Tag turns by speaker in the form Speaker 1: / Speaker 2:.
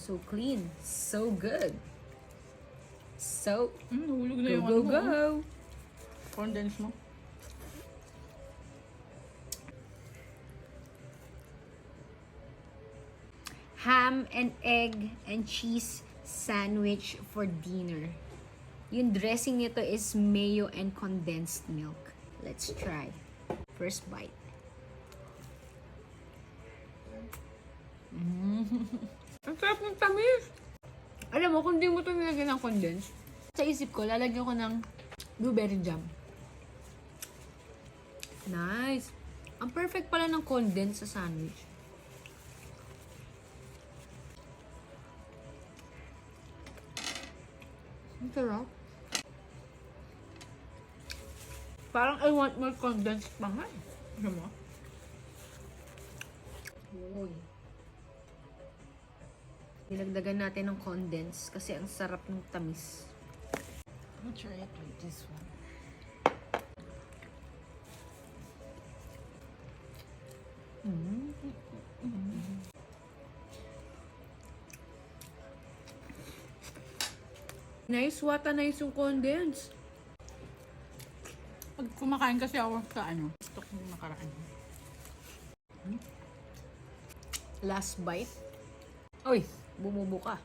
Speaker 1: So clean. So good. So,
Speaker 2: Nahulog na
Speaker 1: go,
Speaker 2: yung
Speaker 1: go,
Speaker 2: ano mo.
Speaker 1: go.
Speaker 2: Condense mo.
Speaker 1: Ham and egg and cheese sandwich for dinner. Yung dressing nito is mayo and condensed milk. Let's try. First bite. Ang sarap ng tamis! Alam mo, kung di mo ito nilagyan ng condensed, sa isip ko, lalagyan ko ng blueberry jam. Nice! Ang perfect pala ng condensed sa sandwich. Ang sarap. Parang I want more condensed pa nga eh.
Speaker 2: Ano mo?
Speaker 1: Uy. Nilagdagan natin ng condensed kasi ang sarap ng tamis.
Speaker 2: I'll try it with this one.
Speaker 1: Nice, wata nice yung condensed.
Speaker 2: Pag kumakain kasi ako sa ano, stock yung nakaraan.
Speaker 1: Last bite. Uy, bumubo ka.